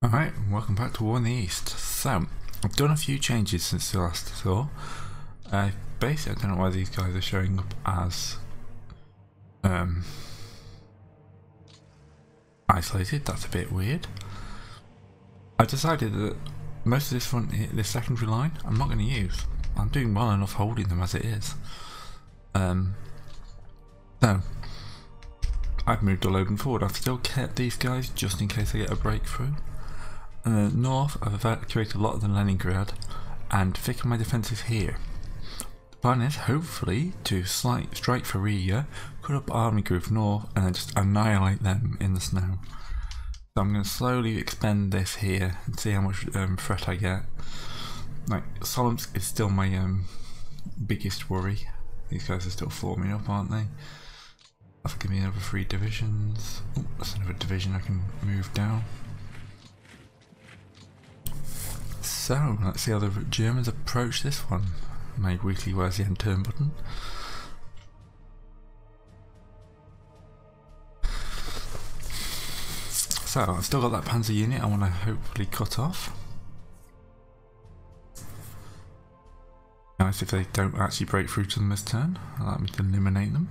Alright, welcome back to War in the East. So, I've done a few changes since the last saw. Basically, I don't know why these guys are showing up as isolated. That's a bit weird. I decided that most of this secondary line, I'm not going to use. I'm doing well enough holding them as it is. So, I've moved a load forward. I've still kept these guys just in case I get a breakthrough. North, I've evacuated a lot of the Leningrad and thickened my defences here. The plan is hopefully to strike for Riga, cut up army group north and then just annihilate them in the snow. So I'm going to slowly expend this here and see how much threat I get. Like, Smolensk is still my biggest worry. These guys are still forming up, aren't they? That'll give me another 3 divisions. Oh, that's another division I can move down. So, let's see how the Germans approach this one. My weekly where's the end turn button. So, I've still got that panzer unit I want to hopefully cut off. Nice if they don't actually break through to them this turn. Allow me to eliminate them.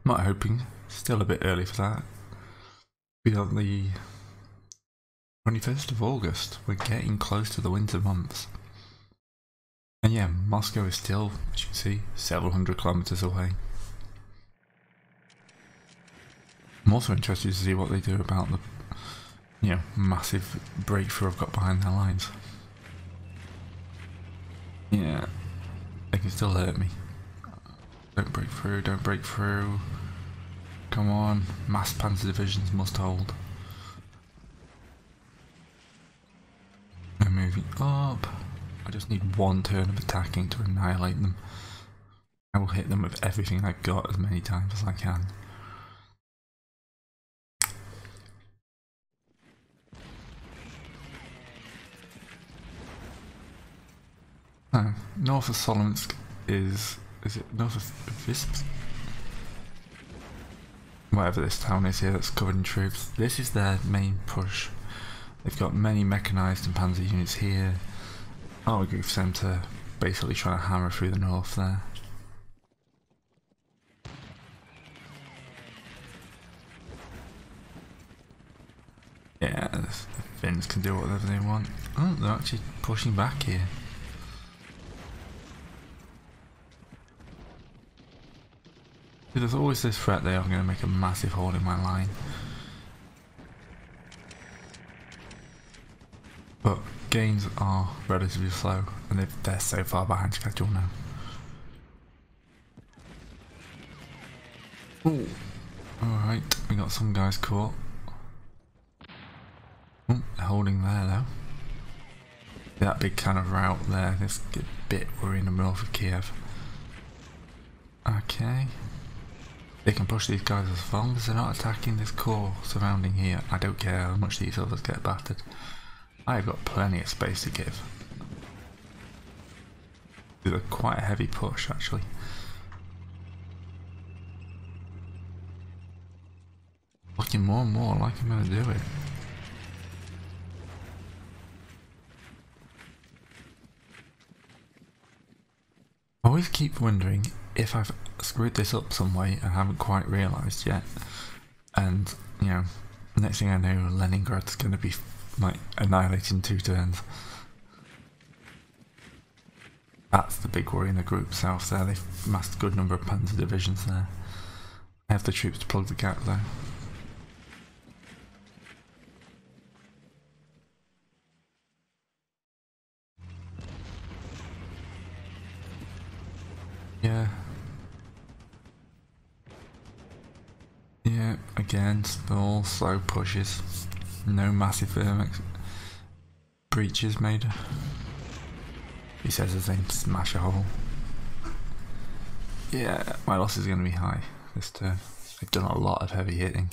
I'm not hoping, still a bit early for that. Be on the 21st of August, we're getting close to the winter months. And yeah, Moscow is still, as you can see, several hundred kilometers away. I'm also interested to see what they do about the, massive breakthrough I've got behind their lines. Yeah, they can still hurt me. Don't break through, don't break through. Come on, mass panzer divisions must hold. They're moving up. I just need one turn of attacking to annihilate them. I will hit them with everything I've got as many times as I can. So, north of Smolensk is it north of Visp? Whatever this town is here that's covered in troops. This is their main push. They've got many mechanised and panzer units here. I'll agree for them to basically try to hammer through the north there. Yeah, the Finns can do whatever they want. Oh, they're actually pushing back here. There's always this threat they are going to make a massive hole in my line. But gains are relatively slow and they're so far behind schedule now. Ooh. Alright, we got some guys caught. Oh, they're holding there though. That big kind of route there, this bit we're in the north of Kiev. Okay. They can push these guys as long as they're not attacking this core surrounding here. I don't care how much these others get battered. I've got plenty of space to give. It's quite a heavy push actually. Looking more and more like I'm going to do it. I always keep wondering if I've screwed this up some way and haven't quite realised yet. And, next thing I know, Leningrad's going to be like annihilated in 2 turns. That's the big worry in the group south there. They've massed a good number of panzer divisions there. I have the troops to plug the gap though. Yeah. Yeah, again, small, slow pushes. No massive breaches made. He says as they smash a hole. Yeah, my loss is going to be high this turn. They've done a lot of heavy hitting.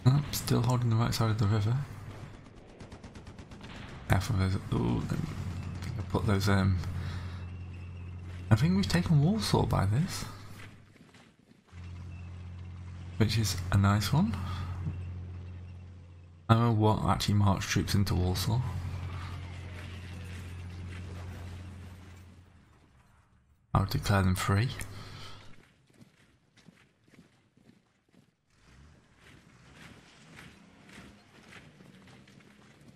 Oh, still holding the right side of the river. Careful of those. Ooh, I think I put those. I think we've taken Warsaw by this. which is a nice one. I don't know what actually marched troops into Warsaw. I'll declare them free.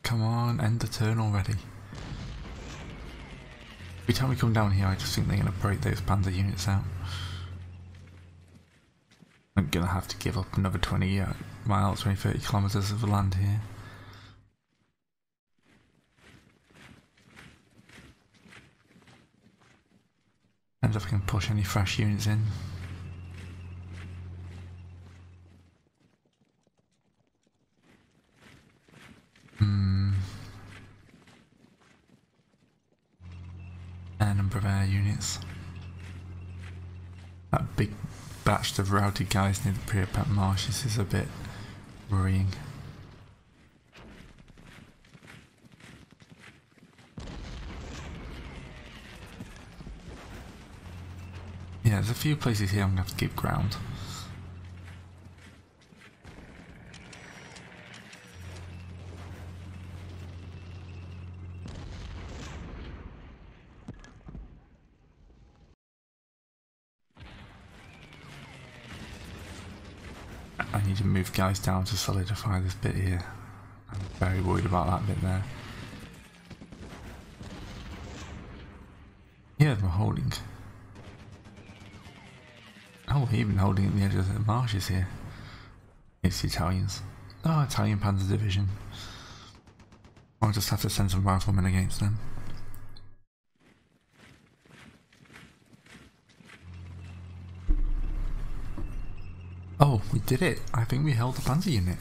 Come on, end the turn already. Every time we come down here I just think they're going to break those panzer units out. I'm going to have to give up another 20 miles, 20-30 kilometers of land here. And if I can push any fresh units in. A number of air units. That big batch of routed guys near the Pripyat marshes is a bit worrying. Yeah, there's a few places here I'm going to have to keep ground. I need to move guys down to solidify this bit here. I'm very worried about that bit there. Yeah, we're holding. Oh, we're even holding at the edge of the marshes here. It's the Italians. Oh, Italian Panzer Division. I'll just have to send some riflemen against them. Oh, we did it! I think we held the Panzer unit.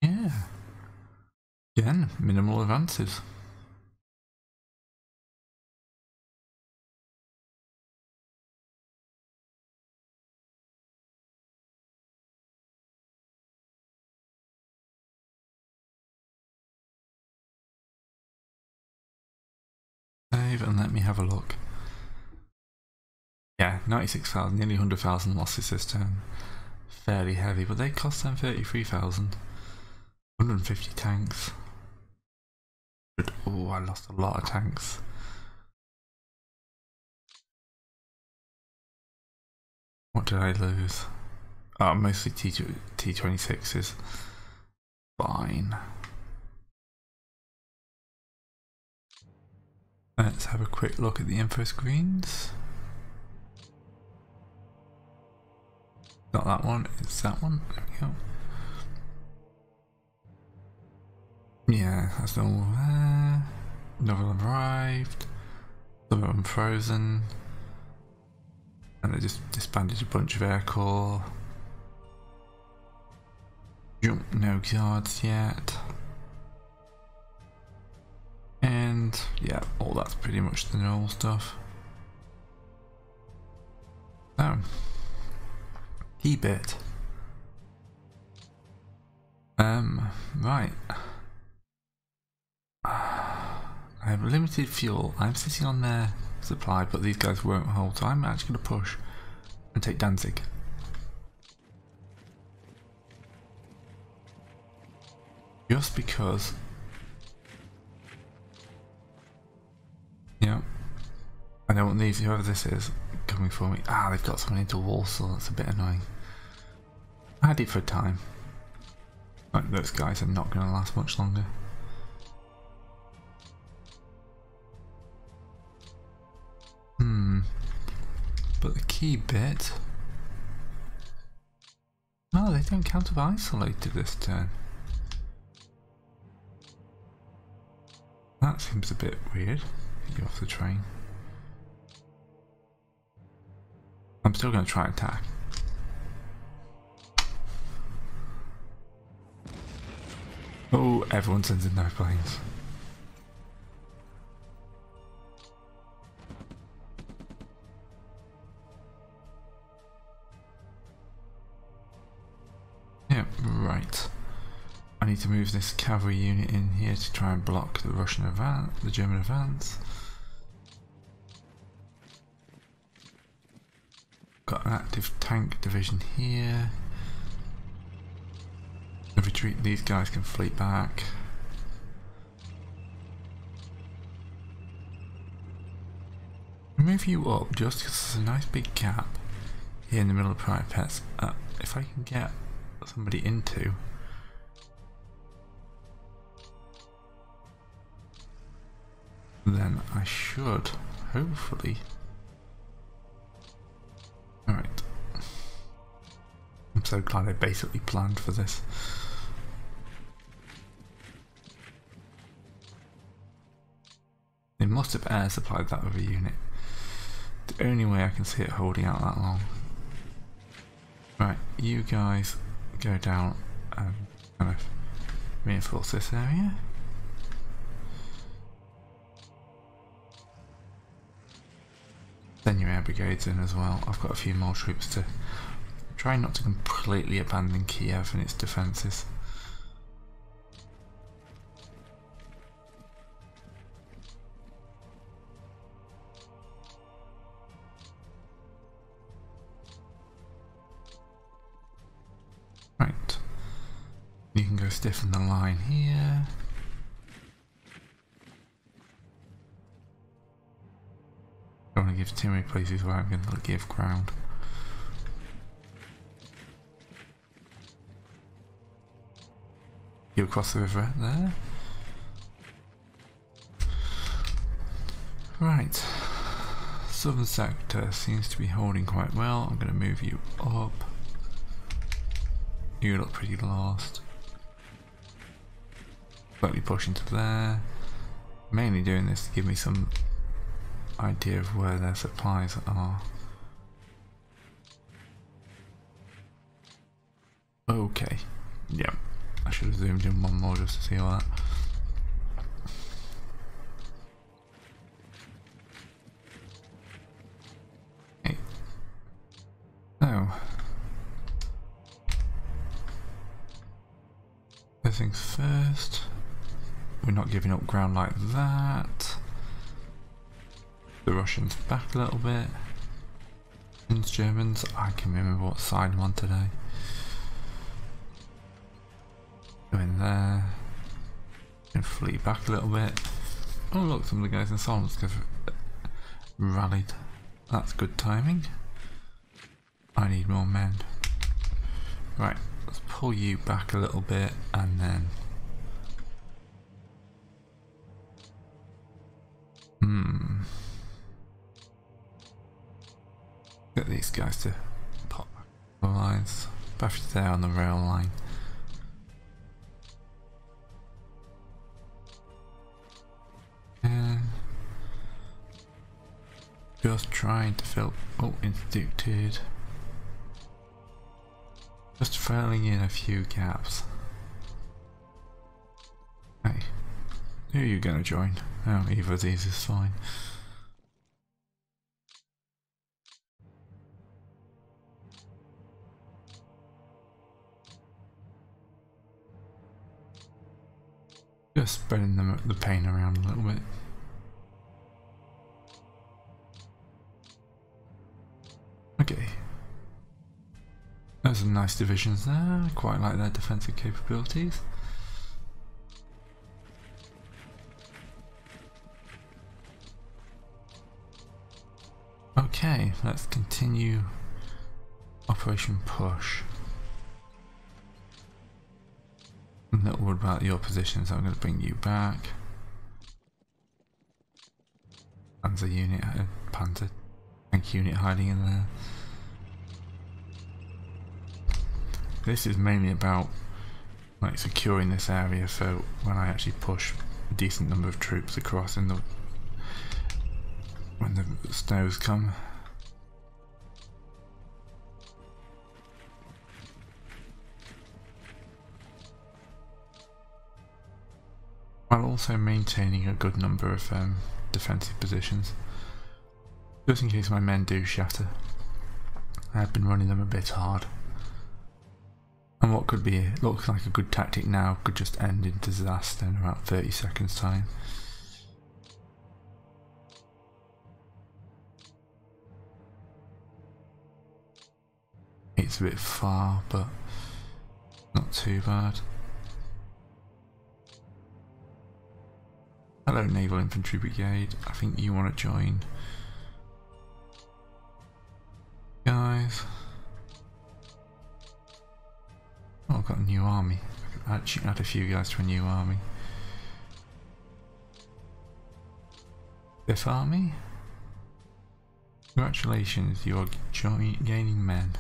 Yeah. Again, minimal advances. Save and let me have a look. Yeah, 96,000, nearly 100,000 losses this turn. Fairly heavy, but they cost them 33,000. 150 tanks. Oh, I lost a lot of tanks. What did I lose? Oh, mostly T26s. Fine. Let's have a quick look at the info screens. Not that one, it's that one. There we go. Yeah, that's all there. Another one arrived. Some of them frozen. And they just disbanded a bunch of air corps. Jump, no guards yet. And yeah, all that's pretty much the normal stuff. So, key bit. Right. I have limited fuel. I'm sitting on their supply, but these guys won't hold, so I'm actually going to push and take Danzig. Just because, yeah, I don't want these, whoever this is, coming for me. Ah, they've got someone into Warsaw, that's a bit annoying. I had it for a time. Like, those guys are not going to last much longer. But the key bit... Oh, they don't count as isolated this turn. That seems a bit weird. Get you off the train. I'm still going to try and attack. Oh, everyone sends in their planes. Yeah, right. I need to move this cavalry unit in here to try and block the Russian advance, the German advance. got an active tank division here. The retreat, these guys can flee back. Move you up just because there's a nice big gap here in the middle of parapets. If I can get somebody into, then I should hopefully. Alright. I'm so glad I basically planned for this. They must have air supplied that other unit. The only way I can see it holding out that long. Right, you guys go down and kind of reinforce this area. Then your air brigades in as well. I've got a few more troops to try not to completely abandon Kiev and its defences. Right, you can go stiffen the line here. Don't want to give too many places where I'm going to give ground. You across the river there. Right, southern sector seems to be holding quite well. I'm going to move you up. You look pretty lost. Slightly push into there. Mainly doing this to give me some idea of where their supplies are. Okay. Yep. I should have zoomed in one more just to see all that. Okay. So. First things first. We're not giving up ground like that. The Russians back a little bit. And Germans, I can remember what side I'm on today. Go in there. And flee back a little bit. Oh look, some of the guys in Solomonsk have rallied. That's good timing. I need more men. Right, let's pull you back a little bit and then get these guys to pop back the lines. Back there on the rail line. And just trying to fill. Oh, interdicted. Just filling in a few gaps. Hey, who are you gonna join? Oh, either of these is fine. Just spreading the pain around a little bit. Okay. There's some nice divisions there. I quite like their defensive capabilities. Okay, let's continue Operation Push. I'm not worried about your position, so I'm going to bring you back. Panzer unit, Panzer tank unit hiding in there. This is mainly about like securing this area for when I actually push a decent number of troops across in the when the snows come. While also maintaining a good number of defensive positions, just in case my men do shatter. I have been running them a bit hard. And what could be, looks like a good tactic now, could just end in disaster in about 30 seconds time. it's a bit far, but not too bad. Hello, Naval Infantry Brigade. I think you want to join, guys. Oh, I've got a new army. I could actually add a few guys to a new army. 5th Army. Congratulations, you are gaining men.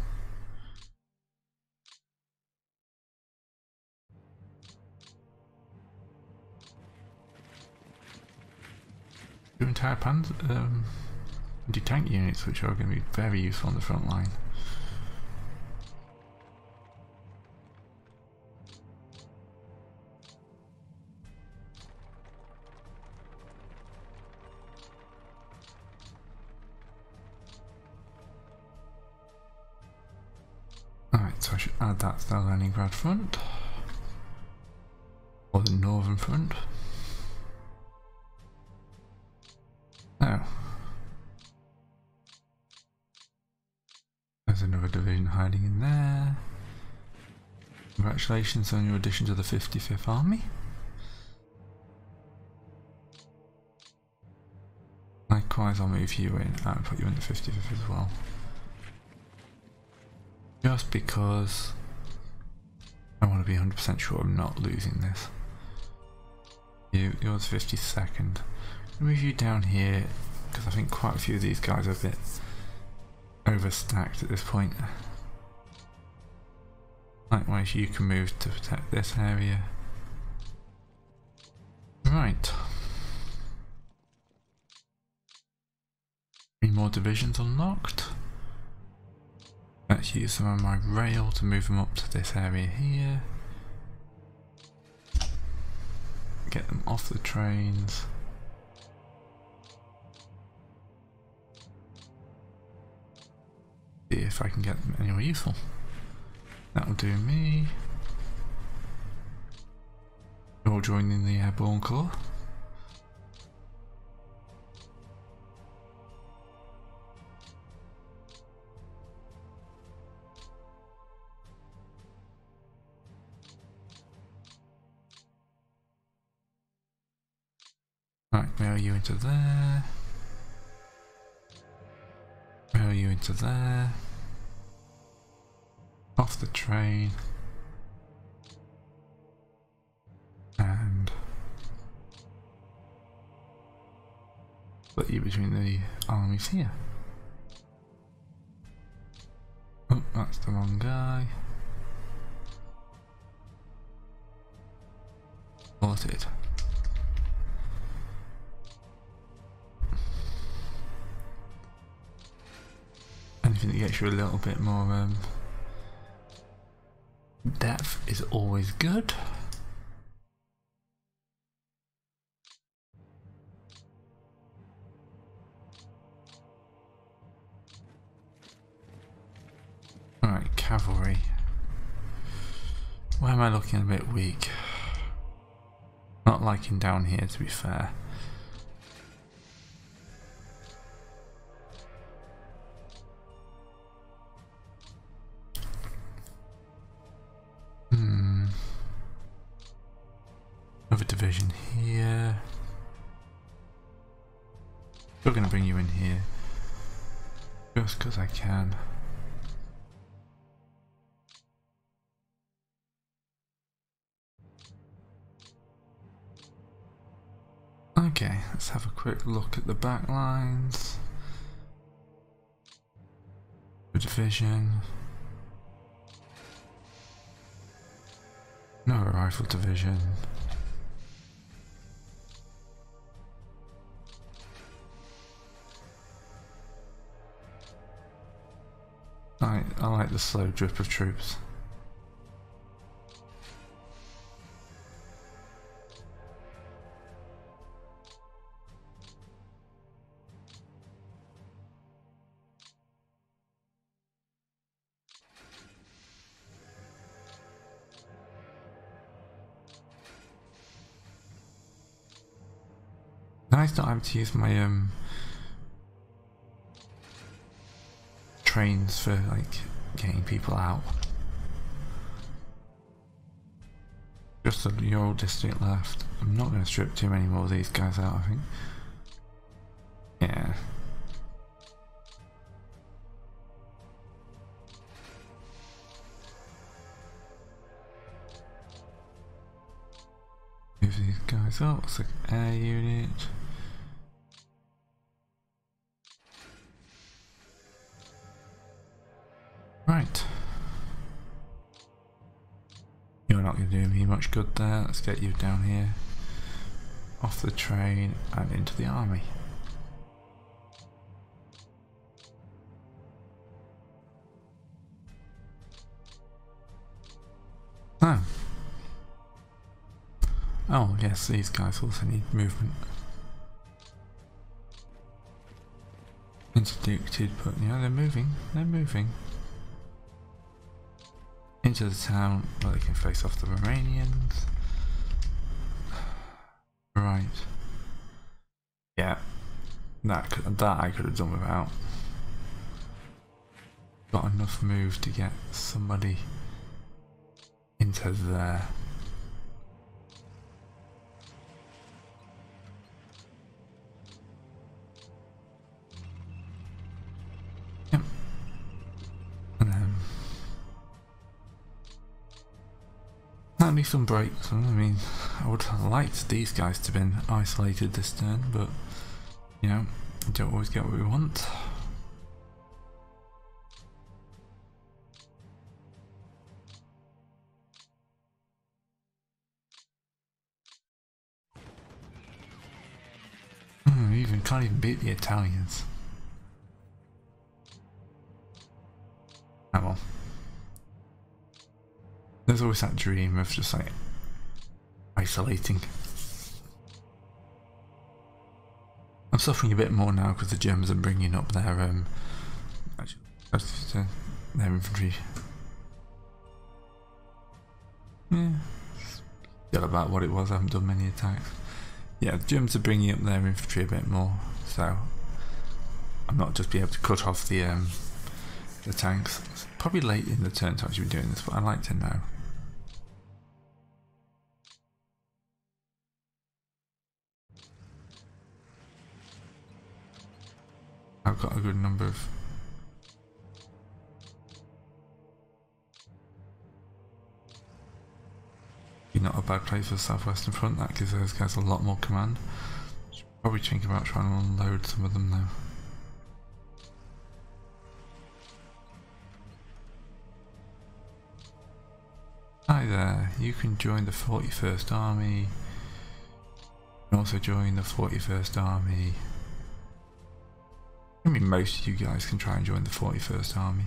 Your entire anti-tank units, which are going to be very useful on the front line. Alright, so I should add that to the Leningrad front, or the northern front. Now, there's another division hiding in there. Congratulations on your addition to the 55th Army. Likewise, I'll move you in and put you in the 55th as well. Just because I want to be 100% sure I'm not losing this. Yours 52nd. Move you down here because I think quite a few of these guys are a bit overstacked at this point. Likewise, you can move to protect this area. Right. 3 more divisions unlocked. Let's use some of my rail to move them up to this area here. Get them off the trains. See if I can get them anywhere useful. That'll do me. You're all joining the Airborne Corps. Right, mail you into there. Mail you into there. Off the train. And put you between the armies here. Oh, that's the wrong guy. Sorted. Anything that gets you a little bit more depth is always good. Alright, cavalry. Why am I looking a bit weak? Not liking down here, to be fair. Another division here. Still going to bring you in here just because I can. Okay, let's have a quick look at the back lines. The division. No rifle division. I like the slow drip of troops. Nice not having to use my trains for like getting people out. Just the Ural district left. I'm not going to strip too many more of these guys out, I think. Yeah. Move these guys up. It's like air unit. Right. You're not going to do me much good there. Let's get you down here. Off the train and into the army. Oh. Oh yes, these guys also need movement. Interdicted, but yeah, they're moving. They're moving. Into the town where they can face off the Romanians. Right. Yeah. That I could have done without. Got enough move to get somebody into there. Yep. And then that'll be some breaks. I mean, I would have liked these guys to have been isolated this turn, but you know, we don't always get what we want. Can't even beat the Italians. Oh well. There's always that dream of just like isolating. I'm suffering a bit more now because the Germans are bringing up their their infantry. Yeah, still about what it was. I haven't done many attacks. Yeah, the Germans are bringing up their infantry a bit more, so I'm not just be able to cut off the tanks. It's probably late in the turn to actually be doing this, but I like to know. I've got a good number of not a bad place for the Southwestern Front. That gives those guys a lot more command. Should probably think about trying to unload some of them now. Hi there, you can join the 41st Army. You can also join the 41st Army. I mean, most of you guys can try and join the 41st Army.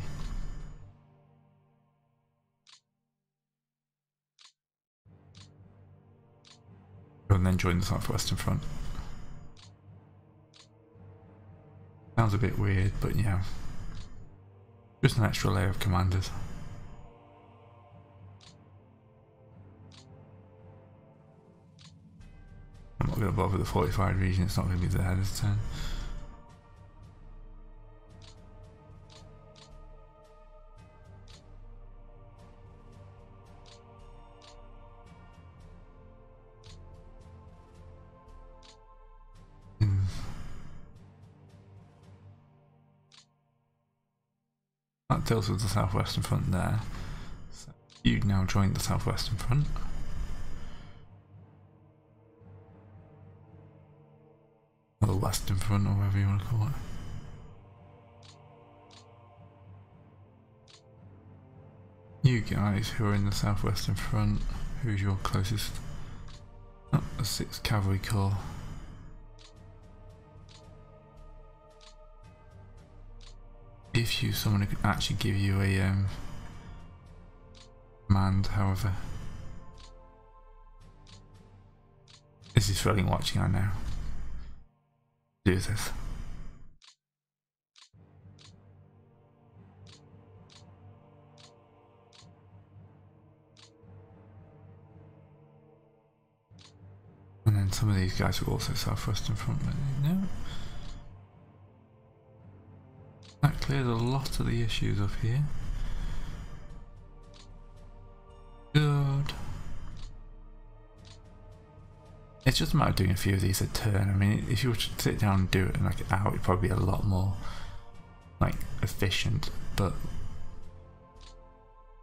And then join the Southwestern Front. Sounds a bit weird, but yeah. Just an extra layer of commanders. I'm not going to bother the fortified region, it's not going to be there this turn. That deals with the Southwestern Front there. So you now join the Southwestern Front. Or the Western Front, or whatever you want to call it. You guys who are in the Southwestern Front, who's your closest? Oh, the 6th Cavalry Corps. If you someone who can actually give you a command, however. This is thrilling watching, I know. Do this. And then some of these guys are also Southwestern Front, but no. That clears a lot of the issues up here. Good. It's just a matter of doing a few of these a turn. I mean, if you were to sit down and do it in like an hour, it'd probably be a lot more like efficient. But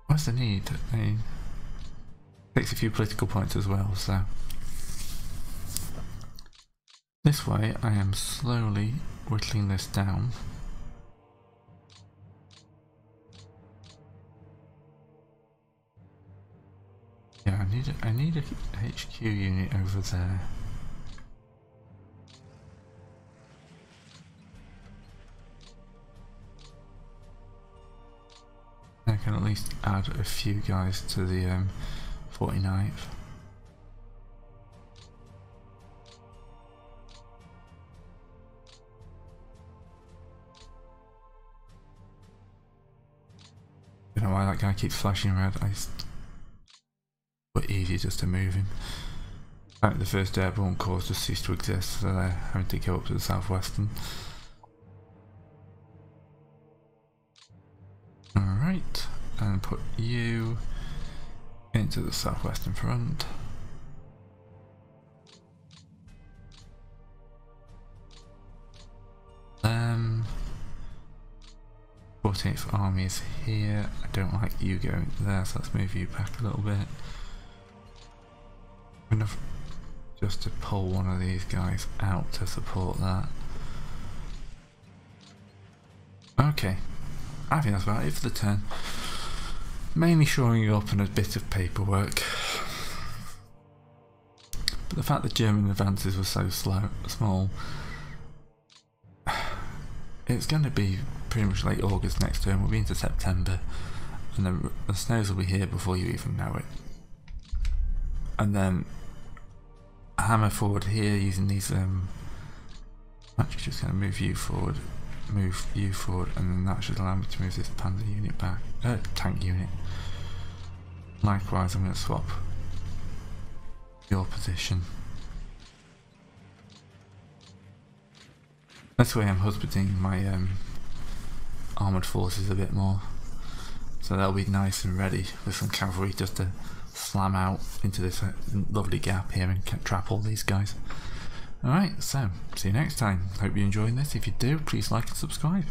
what's the need? I mean, it takes a few political points as well. So this way, I am slowly whittling this down. Yeah, I need a HQ unit over there. I can at least add a few guys to the 49th. I don't know why that guy keeps flashing red. But easy just to move him. In fact, the first airborne corps just ceased to exist, so they're having to go up to the southwestern. Alright, and put you into the southwestern front. 14th Army is here. I don't like you going there, so let's move you back a little bit. Enough just to pull one of these guys out to support that. Okay, I think that's about it for the turn. Mainly shoring up and a bit of paperwork. But the fact that German advances were so small, it's going to be pretty much late August next turn. We'll be into September, and then the snows will be here before you even know it. And then hammer forward here using these. Actually, just going to move you forward, and then that should allow me to move this panzer unit back, tank unit. Likewise, I'm going to swap your position. This way I'm husbanding my armoured forces a bit more, so they'll be nice and ready with some cavalry just to slam out into this lovely gap here and trap all these guys. Alright, so see you next time. Hope you're enjoying this. If you do, please like and subscribe.